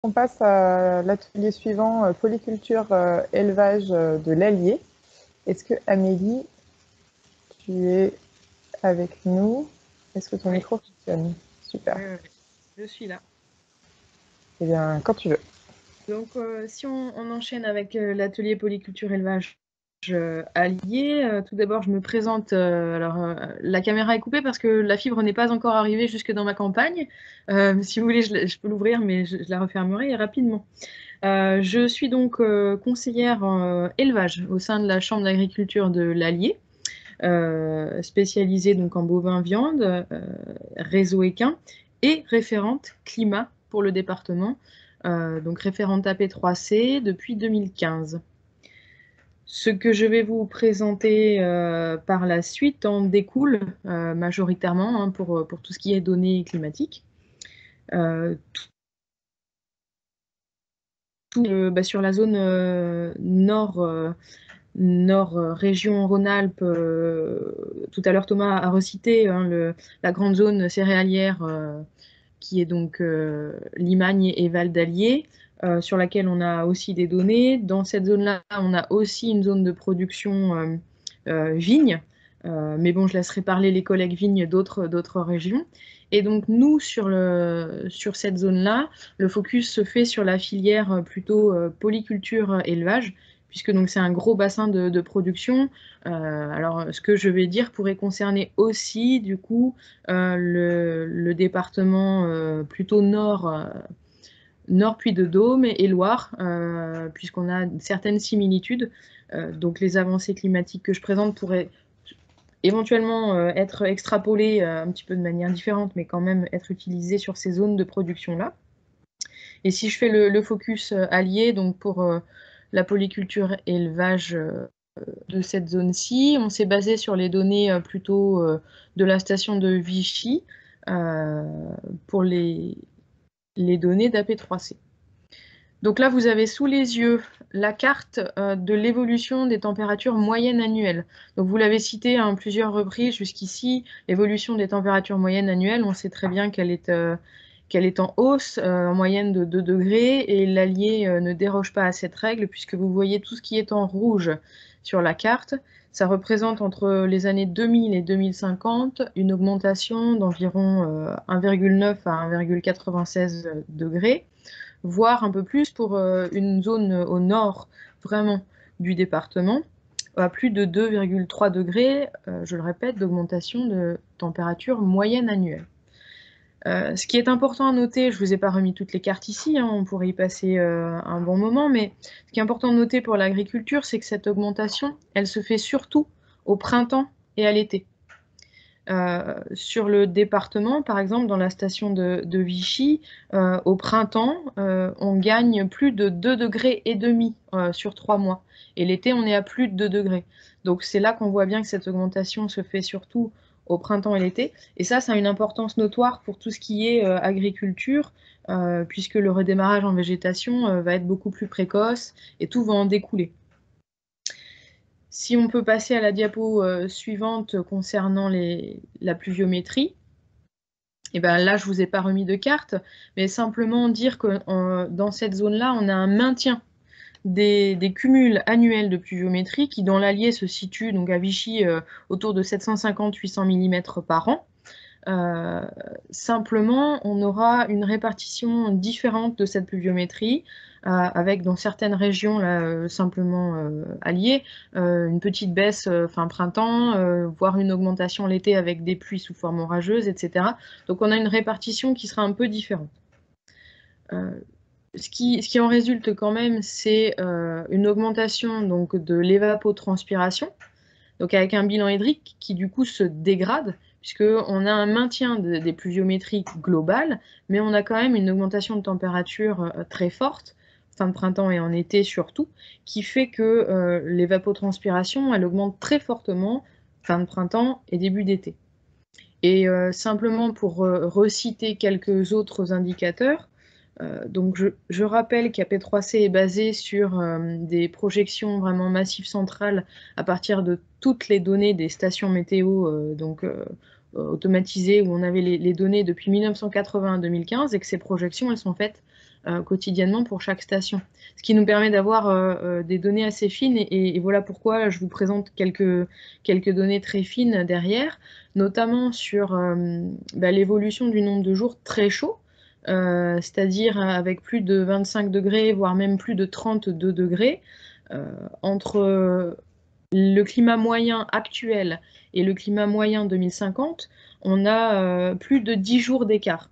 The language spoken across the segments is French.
On passe à l'atelier suivant, polyculture, élevage de l'Allier. Est-ce que Amélie, tu es avec nous? Est-ce que ton Oui, micro fonctionne? Super. oui, oui, oui. Je suis là. Eh bien, quand tu veux. Donc, si on enchaîne avec l'atelier polyculture élevage allié, tout d'abord, je me présente. La caméra est coupée parce que la fibre n'est pas encore arrivée jusque dans ma campagne. Si vous voulez, je peux l'ouvrir, mais je la refermerai rapidement. Je suis donc conseillère élevage au sein de la Chambre d'agriculture de l'Allier, spécialisée donc en bovin viande, réseau équin, et référente climat pour le département, donc référente AP3C depuis 2015. Ce que je vais vous présenter par la suite en découle majoritairement pour tout ce qui est données climatiques. Sur la zone nord région Rhône-Alpes, tout à l'heure Thomas a recité la grande zone céréalière qui est donc Limagne et Val d'Allier, sur laquelle on a aussi des données. Dans cette zone-là, on a aussi une zone de production vigne, mais bon, je laisserai parler les collègues vignes d'autres régions. Et donc nous, sur cette zone-là, le focus se fait sur la filière plutôt polyculture élevage, puisque donc c'est un gros bassin de production. Alors, ce que je vais dire pourrait concerner aussi, du coup, le département plutôt nord Puy-de-Dôme et Loire, puisqu'on a certaines similitudes. Donc, les avancées climatiques que je présente pourraient éventuellement être extrapolées un petit peu de manière différente, mais quand même être utilisées sur ces zones de production-là. Et si je fais le focus allié, donc pour la polyculture élevage de cette zone-ci, on s'est basé sur les données plutôt de la station de Vichy euh, pour les données d'AP3C. Donc là, vous avez sous les yeux la carte de l'évolution des températures moyennes annuelles. Donc vous l'avez cité à plusieurs reprises jusqu'ici, l'évolution des températures moyennes annuelles, on sait très bien qu'elle est en hausse, en moyenne de 2 degrés, et l'Allier ne déroge pas à cette règle, puisque vous voyez tout ce qui est en rouge sur la carte. Ça représente entre les années 2000 et 2050 une augmentation d'environ 1,9 à 1,96 degrés, voire un peu plus pour une zone au nord vraiment du département, à plus de 2,3 degrés, je le répète, d'augmentation de température moyenne annuelle. Ce qui est important à noter, je ne vous ai pas remis toutes les cartes ici, hein, on pourrait y passer un bon moment, mais ce qui est important de noter pour l'agriculture, c'est que cette augmentation, elle se fait surtout au printemps et à l'été. Sur le département, par exemple, dans la station de Vichy, au printemps, on gagne plus de 2 degrés et demi sur 3 mois. Et l'été, on est à plus de 2 degrés. Donc c'est là qu'on voit bien que cette augmentation se fait surtout au printemps et l'été. Et ça a une importance notoire pour tout ce qui est agriculture, puisque le redémarrage en végétation va être beaucoup plus précoce et tout va en découler. Si on peut passer à la diapo suivante concernant la pluviométrie, et ben là, je ne vous ai pas remis de carte, mais simplement dire que dans cette zone-là, on a un maintien des cumuls annuels de pluviométrie qui, dans l'Allier, se situent donc à Vichy autour de 750-800 mm par an. Simplement, on aura une répartition différente de cette pluviométrie, avec dans certaines régions là, simplement alliées, une petite baisse fin printemps, voire une augmentation l'été avec des pluies sous forme orageuse, etc. Donc on a une répartition qui sera un peu différente. Ce qui en résulte quand même, c'est une augmentation donc, de l'évapotranspiration, donc avec un bilan hydrique qui du coup se dégrade, puisqu'on a un maintien des pluviométries globales, mais on a quand même une augmentation de température très forte, fin de printemps et en été surtout, qui fait que l'évapotranspiration, elle augmente très fortement fin de printemps et début d'été. Et simplement pour reciter quelques autres indicateurs, donc je rappelle qu'AP3C est basé sur des projections vraiment massives centrales à partir de toutes les données des stations météo automatisées où on avait les données depuis 1980 à 2015 et que ces projections elles sont faites quotidiennement pour chaque station. Ce qui nous permet d'avoir des données assez fines et voilà pourquoi je vous présente quelques données très fines derrière, notamment sur l'évolution du nombre de jours très chauds, c'est-à-dire avec plus de 25 degrés, voire même plus de 32 degrés, entre le climat moyen actuel et le climat moyen 2050, on a plus de 10 jours d'écart.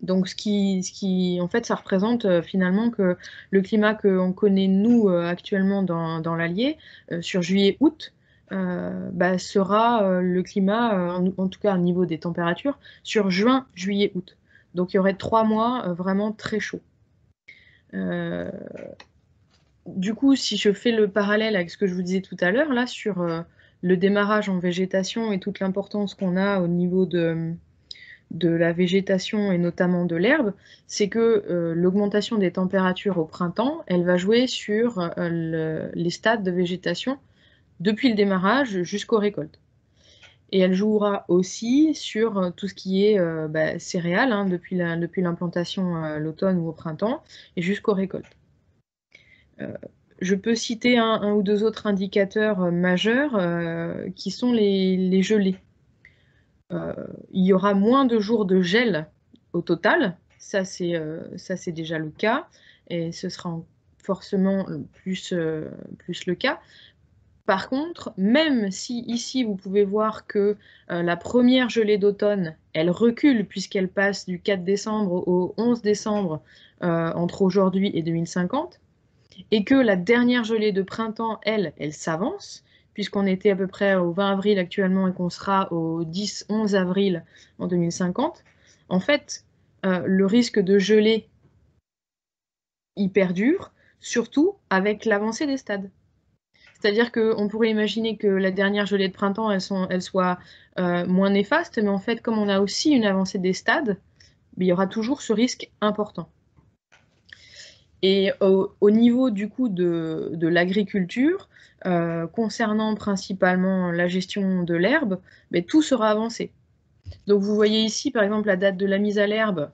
Donc, en fait, ça représente finalement que le climat qu'on connaît, nous, actuellement dans l'Allier, sur juillet-août, sera le climat, en tout cas au niveau des températures, sur juin, juillet, août. Donc, il y aurait 3 mois vraiment très chauds. Du coup, si je fais le parallèle avec ce que je vous disais tout à l'heure, là, sur le démarrage en végétation et toute l'importance qu'on a au niveau de la végétation et notamment de l'herbe, c'est que l'augmentation des températures au printemps, elle va jouer sur les stades de végétation depuis le démarrage jusqu'aux récoltes. Et elle jouera aussi sur tout ce qui est céréales, hein, depuis l'implantation l'automne ou au printemps, et jusqu'aux récoltes. Je peux citer un ou deux autres indicateurs majeurs qui sont les gelées. Il y aura moins de jours de gel au total, ça c'est déjà le cas, et ce sera forcément plus le cas. Par contre, même si ici vous pouvez voir que la première gelée d'automne, elle recule puisqu'elle passe du 4 décembre au 11 décembre entre aujourd'hui et 2050, et que la dernière gelée de printemps, elle s'avance, puisqu'on était à peu près au 20 avril actuellement et qu'on sera au 10-11 avril en 2050, en fait, le risque de gelée, il perdure, surtout avec l'avancée des stades. C'est-à-dire qu'on pourrait imaginer que la dernière gelée de printemps, elle soit moins néfaste, mais en fait, comme on a aussi une avancée des stades, il y aura toujours ce risque important. Et au niveau du coup de l'agriculture, concernant principalement la gestion de l'herbe, tout sera avancé. Donc vous voyez ici par exemple la date de la mise à l'herbe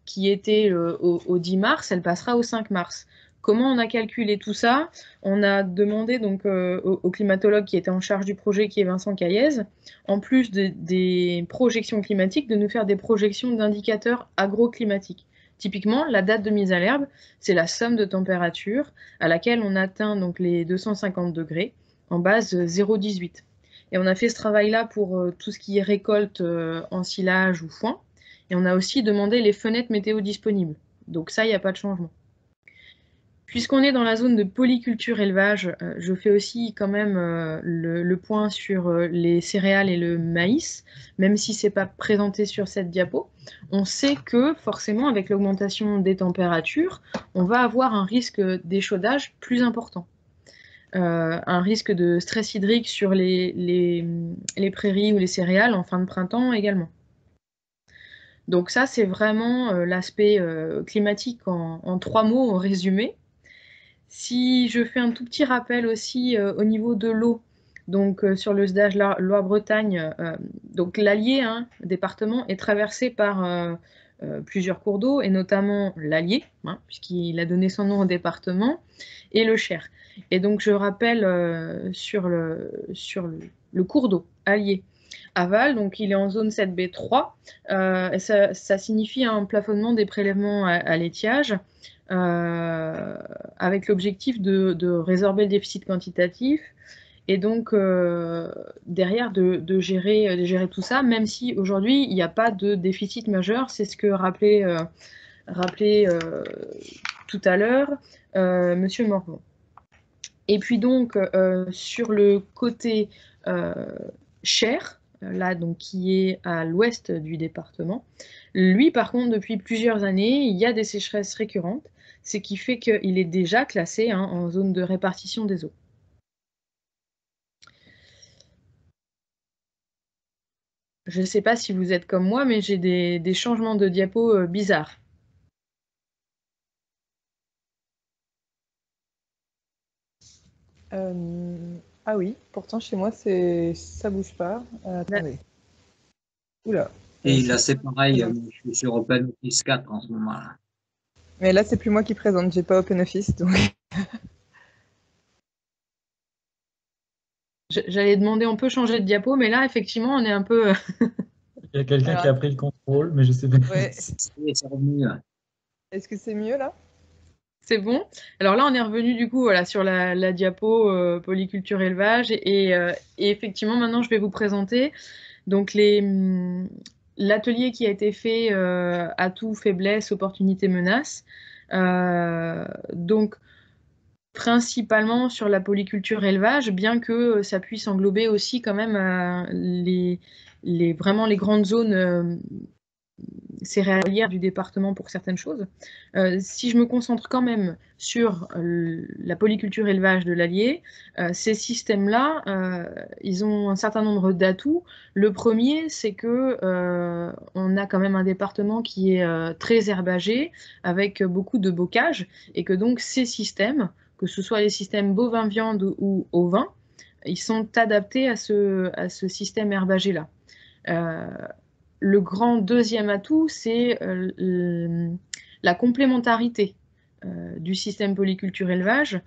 qui était au 10 mars, elle passera au 5 mars. Comment on a calculé tout ça? On a demandé donc au climatologue qui était en charge du projet, qui est Vincent Caillez, en plus des projections climatiques, de nous faire des projections d'indicateurs agroclimatiques. Typiquement, la date de mise à l'herbe, c'est la somme de température à laquelle on atteint donc les 250 degrés en base 0,18. Et on a fait ce travail-là pour tout ce qui est récolte en silage ou foin. Et on a aussi demandé les fenêtres météo disponibles. Donc ça, il n'y a pas de changement. Puisqu'on est dans la zone de polyculture élevage, je fais aussi quand même le point sur les céréales et le maïs, même si ce n'est pas présenté sur cette diapo. On sait que forcément, avec l'augmentation des températures, on va avoir un risque d'échaudage plus important. Un risque de stress hydrique sur les prairies ou les céréales en fin de printemps également. Donc ça, c'est vraiment l'aspect climatique en 3 mots, en résumé. Si je fais un tout petit rappel aussi au niveau de l'eau, donc sur le SDAGE Loire-Bretagne, donc l'Allier, hein, département, est traversé par plusieurs cours d'eau, et notamment l'Allier, hein, puisqu'il a donné son nom au département, et le Cher. Et donc je rappelle sur le cours d'eau, Allier. Aval, donc il est en zone 7B3. Ça signifie un plafonnement des prélèvements à l'étiage avec l'objectif de résorber le déficit quantitatif et donc derrière de gérer tout ça, même si aujourd'hui il n'y a pas de déficit majeur. C'est ce que rappelait tout à l'heure Monsieur Morvan. Et puis donc sur le côté Cher, là donc qui est à l'ouest du département, lui par contre depuis plusieurs années il y a des sécheresses récurrentes, ce qui fait qu'il est déjà classé en zone de répartition des eaux. Je ne sais pas si vous êtes comme moi, mais j'ai des changements de diapo bizarres. Ah oui, pourtant chez moi ça bouge pas. Attendez. Oula. Et là, c'est pareil, je suis sur OpenOffice 4 en ce moment-là. Mais là, c'est plus moi qui présente, j'ai pas OpenOffice, donc... J'allais demander, on peut changer de diapo, mais là, effectivement, on est un peu... Il y a quelqu'un Alors, qui a pris le contrôle, mais je sais pas. ouais. C'est revenu, là. Est-ce que c'est mieux, là? C'est bon. Alors là, on est revenu du coup voilà, sur la diapo polyculture élevage. Et effectivement, maintenant, je vais vous présenter donc l'atelier qui a été fait atout, faiblesse, opportunité, menace. Donc, principalement sur la polyculture élevage, bien que ça puisse englober aussi quand même vraiment les grandes zones céréalières du département pour certaines choses. Si je me concentre quand même sur la polyculture élevage de l'Allier, ces systèmes-là, ils ont un certain nombre d'atouts. Le premier, c'est que on a quand même un département qui est très herbagé, avec beaucoup de bocage, et que donc ces systèmes, que ce soit les systèmes bovin-viande ou ovins, ils sont adaptés à ce système herbagé-là. Le grand deuxième atout, c'est la complémentarité du système polyculture élevage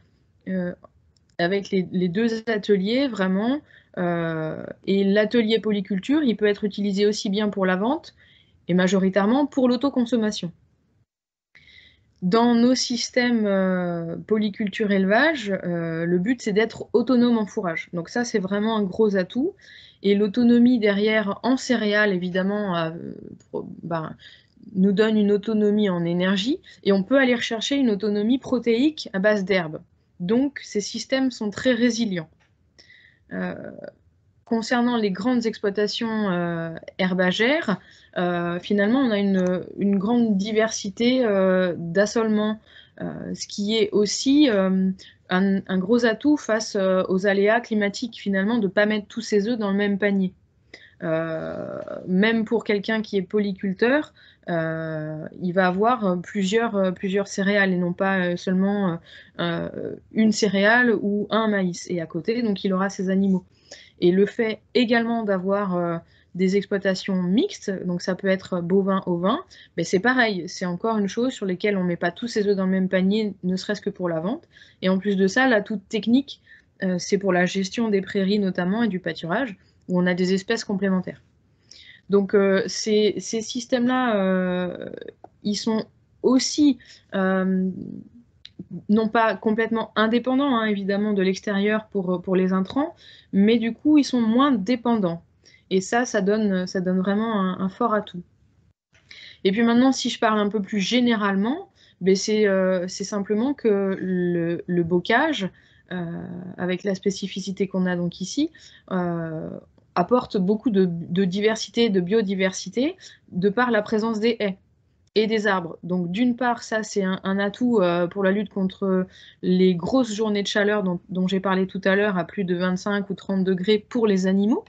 avec les deux ateliers vraiment. Et l'atelier polyculture, il peut être utilisé aussi bien pour la vente et majoritairement pour l'autoconsommation. Dans nos systèmes polyculture élevage, le but c'est d'être autonome en fourrage. Donc ça c'est vraiment un gros atout. Et l'autonomie derrière en céréales, évidemment, nous donne une autonomie en énergie. Et on peut aller rechercher une autonomie protéique à base d'herbes. Donc ces systèmes sont très résilients. Concernant les grandes exploitations herbagères, finalement, on a une grande diversité d'assolements, ce qui est aussi un gros atout face aux aléas climatiques, finalement, de ne pas mettre tous ses œufs dans le même panier. Même pour quelqu'un qui est polyculteur, il va avoir plusieurs céréales et non pas seulement une céréale ou un maïs. Et à côté, donc, il aura ses animaux. Et le fait également d'avoir des exploitations mixtes, donc ça peut être bovin-ovin, mais c'est pareil, c'est encore une chose sur laquelle on ne met pas tous ses œufs dans le même panier, ne serait-ce que pour la vente. Et en plus de ça, l'atout technique, c'est pour la gestion des prairies notamment et du pâturage, où on a des espèces complémentaires. Donc ces systèmes-là, ils sont aussi non pas complètement indépendants, hein, évidemment, de l'extérieur pour les intrants, mais du coup, ils sont moins dépendants. Et ça donne vraiment un fort atout. Et puis maintenant, si je parle un peu plus généralement, ben c'est simplement que le bocage, avec la spécificité qu'on a donc ici, apporte beaucoup de diversité, de biodiversité, de par la présence des haies et des arbres. Donc d'une part, ça c'est un atout pour la lutte contre les grosses journées de chaleur dont j'ai parlé tout à l'heure, à plus de 25 ou 30 degrés pour les animaux,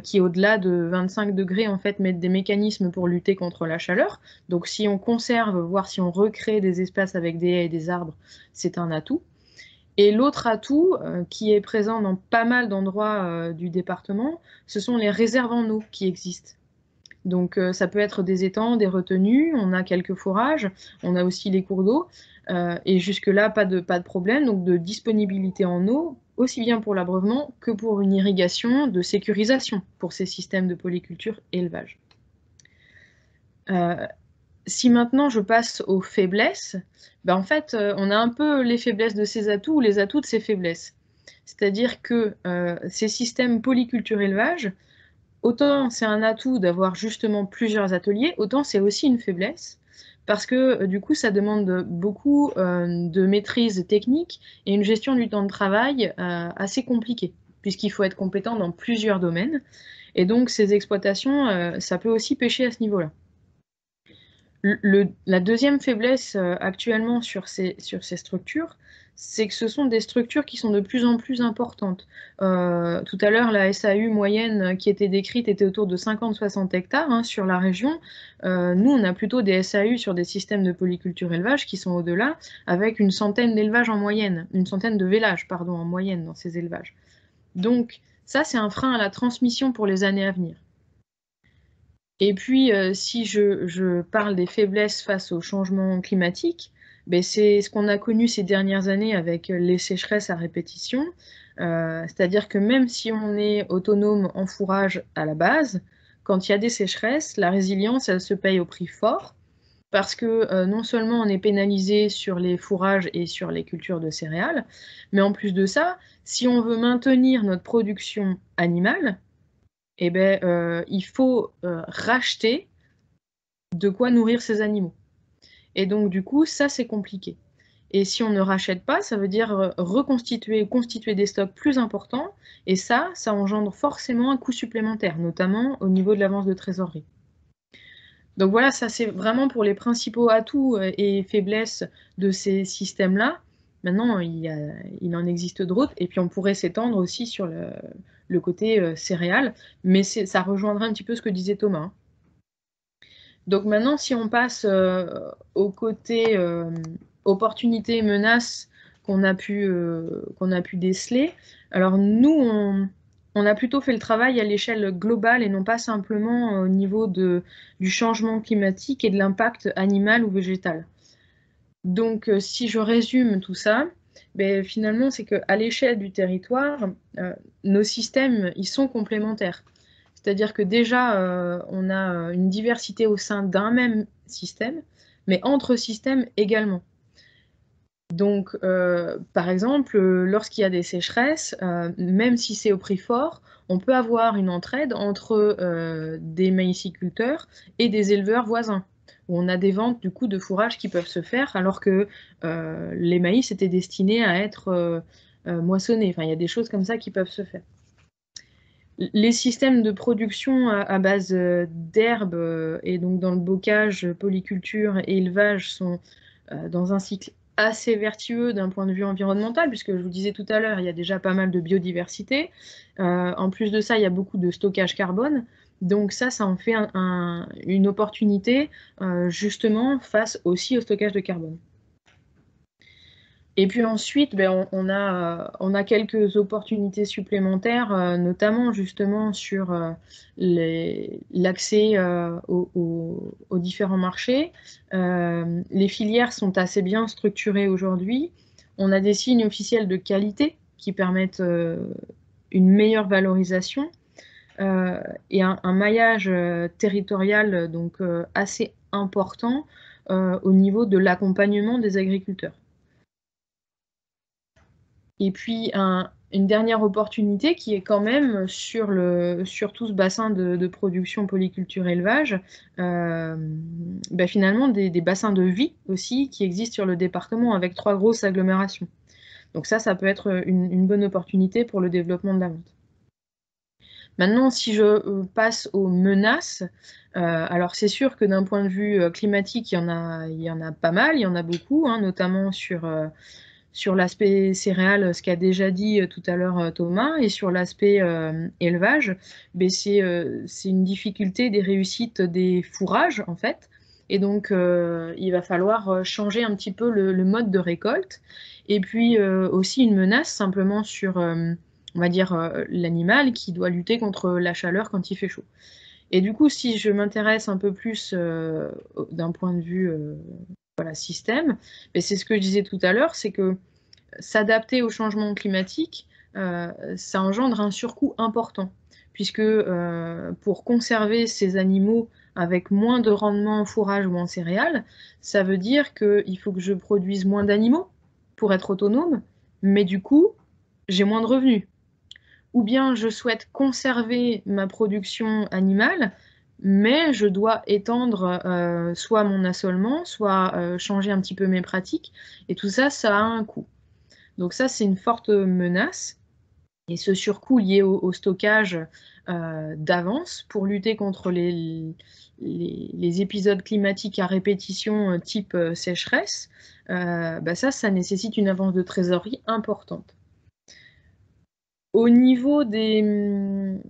qui au-delà de 25 degrés en fait mettent des mécanismes pour lutter contre la chaleur. Donc si on conserve, voire si on recrée des espaces avec des haies et des arbres, c'est un atout. Et l'autre atout qui est présent dans pas mal d'endroits du département, ce sont les réserves en eau qui existent. Donc ça peut être des étangs, des retenues, on a quelques forages, on a aussi les cours d'eau, et jusque-là, pas de problème, donc de disponibilité en eau, aussi bien pour l'abreuvement que pour une irrigation de sécurisation pour ces systèmes de polyculture et élevage. Si maintenant je passe aux faiblesses, ben en fait, on a un peu les faiblesses de ces atouts ou les atouts de ces faiblesses. C'est-à-dire que ces systèmes polyculture élevage, autant c'est un atout d'avoir justement plusieurs ateliers, autant c'est aussi une faiblesse, parce que du coup ça demande beaucoup de maîtrise technique et une gestion du temps de travail assez compliquée, puisqu'il faut être compétent dans plusieurs domaines. Et donc ces exploitations, ça peut aussi pêcher à ce niveau-là. La deuxième faiblesse actuellement sur ces structures, c'est que ce sont des structures qui sont de plus en plus importantes. Tout à l'heure, la SAU moyenne qui était décrite était autour de 50-60 hectares hein, sur la région. Nous, on a plutôt des SAU sur des systèmes de polyculture élevage qui sont au-delà, avec une centaine d'élevages en moyenne, une centaine de vélages, pardon, en moyenne dans ces élevages. Donc, ça, c'est un frein à la transmission pour les années à venir. Et puis, si je parle des faiblesses face au changement climatique, ben c'est ce qu'on a connu ces dernières années avec les sécheresses à répétition. C'est-à-dire que même si on est autonome en fourrage à la base, quand il y a des sécheresses, la résilience, elle se paye au prix fort, parce que non seulement on est pénalisé sur les fourrages et sur les cultures de céréales, mais en plus de ça, si on veut maintenir notre production animale, eh ben, il faut racheter de quoi nourrir ces animaux. Et donc, du coup, ça, c'est compliqué. Et si on ne rachète pas, ça veut dire reconstituer, constituer des stocks plus importants, et ça engendre forcément un coût supplémentaire, notamment au niveau de l'avance de trésorerie. Donc voilà, ça c'est vraiment pour les principaux atouts et faiblesses de ces systèmes-là. Maintenant, il en existe d'autres, et puis on pourrait s'étendre aussi sur le côté céréales, mais ça rejoindra un petit peu ce que disait Thomas, hein. Donc maintenant, si on passe au côté opportunités et menaces qu'on a pu déceler, alors nous, on a plutôt fait le travail à l'échelle globale et non pas simplement au niveau du changement climatique et de l'impact animal ou végétal. Donc si je résume tout ça, ben, finalement, c'est qu'à l'échelle du territoire, nos systèmes, ils sont complémentaires. C'est-à-dire que déjà, on a une diversité au sein d'un même système, mais entre systèmes également. Donc, par exemple, lorsqu'il y a des sécheresses, même si c'est au prix fort, on peut avoir une entraide entre des maïsiculteurs et des éleveurs voisins, où on a des ventes du coup de fourrage qui peuvent se faire, alors que les maïs étaient destinés à être moissonnés. Enfin, il y a des choses comme ça qui peuvent se faire. Les systèmes de production à base d'herbes et donc dans le bocage, polyculture et élevage sont dans un cycle assez vertueux d'un point de vue environnemental, puisque je vous disais tout à l'heure, il y a déjà pas mal de biodiversité. En plus de ça, il y a beaucoup de stockage carbone. Donc ça en fait une opportunité justement face aussi au stockage de carbone. Et puis ensuite, ben, on a quelques opportunités supplémentaires, notamment justement sur l'accès aux différents marchés. Les filières sont assez bien structurées aujourd'hui. On a des signes officiels de qualité qui permettent une meilleure valorisation et un maillage territorial donc assez important au niveau de l'accompagnement des agriculteurs. Et puis une dernière opportunité qui est quand même sur tout ce bassin de production polyculture élevage, bah finalement des bassins de vie aussi qui existent sur le département avec 3 grosses agglomérations. Donc ça peut être une bonne opportunité pour le développement de la vente. Maintenant, si je passe aux menaces, alors c'est sûr que d'un point de vue climatique, il y en a pas mal, il y en a beaucoup, hein, notamment sur l'aspect céréales, ce qu'a déjà dit tout à l'heure Thomas, et sur l'aspect élevage, c'est une difficulté des réussites des fourrages, en fait. Et donc, il va falloir changer un petit peu le mode de récolte. Et puis aussi une menace simplement sur, on va dire, l'animal qui doit lutter contre la chaleur quand il fait chaud. Et du coup, si je m'intéresse un peu plus d'un point de vue voilà, système, mais c'est ce que je disais tout à l'heure, c'est que s'adapter au changement climatique, ça engendre un surcoût important, puisque pour conserver ces animaux avec moins de rendement en fourrage ou en céréales, ça veut dire qu'il faut que je produise moins d'animaux pour être autonome, mais du coup, j'ai moins de revenus. Ou bien je souhaite conserver ma production animale, mais je dois étendre soit mon assolement, soit changer un petit peu mes pratiques, et tout ça, ça a un coût. Donc ça, c'est une forte menace. Et ce surcoût lié au stockage d'avance pour lutter contre les épisodes climatiques à répétition type sécheresse, ça nécessite une avance de trésorerie importante. Au niveau de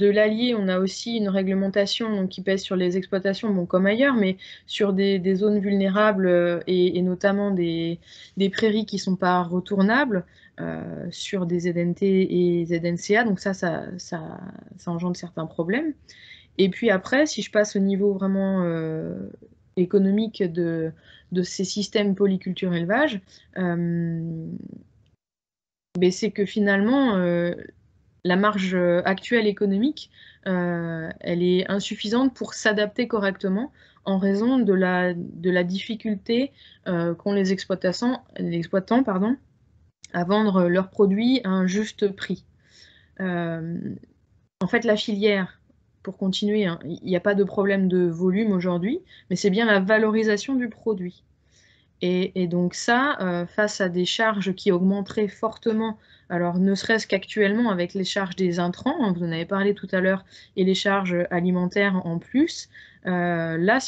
l'allier, on a aussi une réglementation qui pèse sur les exploitations, bon, comme ailleurs, mais sur des zones vulnérables et notamment des prairies qui ne sont pas retournables sur des ZNT et ZNCA, donc ça engendre certains problèmes. Et puis après, si je passe au niveau vraiment économique de ces systèmes polyculture élevage, c'est que finalement, la marge actuelle économique, elle est insuffisante pour s'adapter correctement en raison de la difficulté qu'ont les exploitants à vendre leurs produits à un juste prix. En fait, la filière, pour continuer, hein, il n'y a pas de problème de volume aujourd'hui, mais c'est bien la valorisation du produit. Et donc ça, face à des charges qui augmenteraient fortement, alors ne serait-ce qu'actuellement avec les charges des intrants, hein, vous en avez parlé tout à l'heure, et les charges alimentaires en plus, là,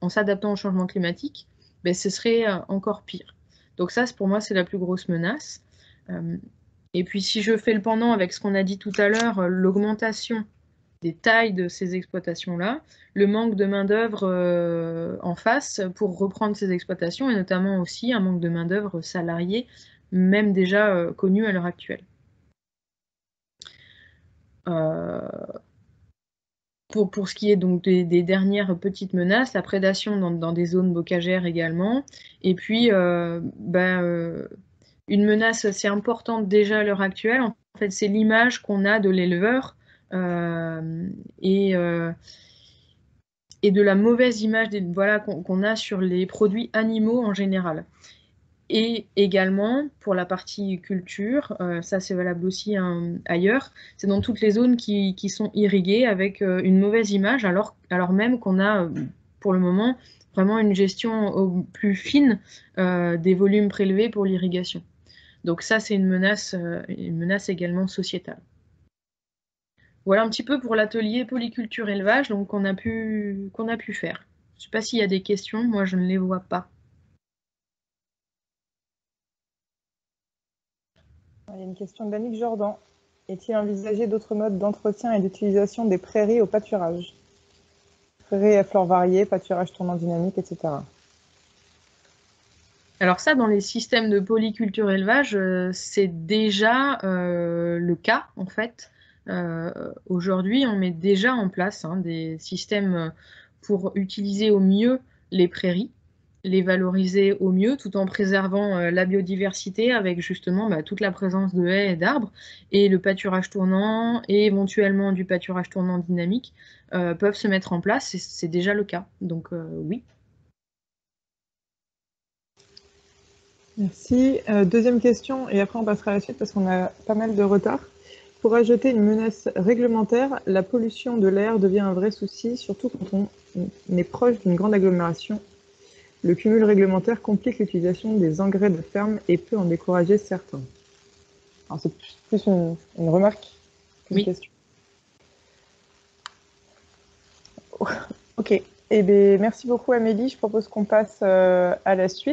en s'adaptant au changement climatique, ce serait encore pire. Donc ça, pour moi, c'est la plus grosse menace. Et puis si je fais le pendant avec ce qu'on a dit tout à l'heure, l'augmentation des tailles de ces exploitations-là, le manque de main-d'œuvre en face pour reprendre ces exploitations, et notamment aussi un manque de main-d'œuvre salariée, même déjà connu à l'heure actuelle. Pour ce qui est donc des dernières petites menaces, la prédation dans des zones bocagères également, et puis une menace assez importante déjà à l'heure actuelle, en fait, c'est l'image qu'on a de l'éleveur et de la mauvaise image qu'on a sur les produits animaux en général. Et également, pour la partie culture, ça c'est valable aussi ailleurs, c'est dans toutes les zones qui sont irriguées avec une mauvaise image, alors même qu'on a, pour le moment, vraiment une gestion au plus fine des volumes prélevés pour l'irrigation. Donc ça, c'est une menace également sociétale. Voilà un petit peu pour l'atelier polyculture élevage qu'on a pu faire. Je ne sais pas s'il y a des questions, moi je ne les vois pas. Il y a une question d'Annick Jordan. Est-il envisagé d'autres modes d'entretien et d'utilisation des prairies au pâturage? Prairies à fleurs variées, pâturage tournant dynamique, etc. Alors ça, dans les systèmes de polyculture élevage, c'est déjà le cas, en fait. Aujourd'hui, on met déjà en place des systèmes pour utiliser au mieux les prairies, les valoriser au mieux, tout en préservant la biodiversité avec justement toute la présence de haies et d'arbres. Et le pâturage tournant et éventuellement du pâturage tournant dynamique peuvent se mettre en place, c'est déjà le cas. Donc oui. Merci. Deuxième question, et après on passera à la suite parce qu'on a pas mal de retard. Pour ajouter une menace réglementaire, la pollution de l'air devient un vrai souci, surtout quand on est proche d'une grande agglomération. Le cumul réglementaire complique l'utilisation des engrais de ferme et peut en décourager certains. Alors c'est plus une remarque qu'une question. Ok. Eh bien, merci beaucoup Amélie. Je propose qu'on passe à la suite.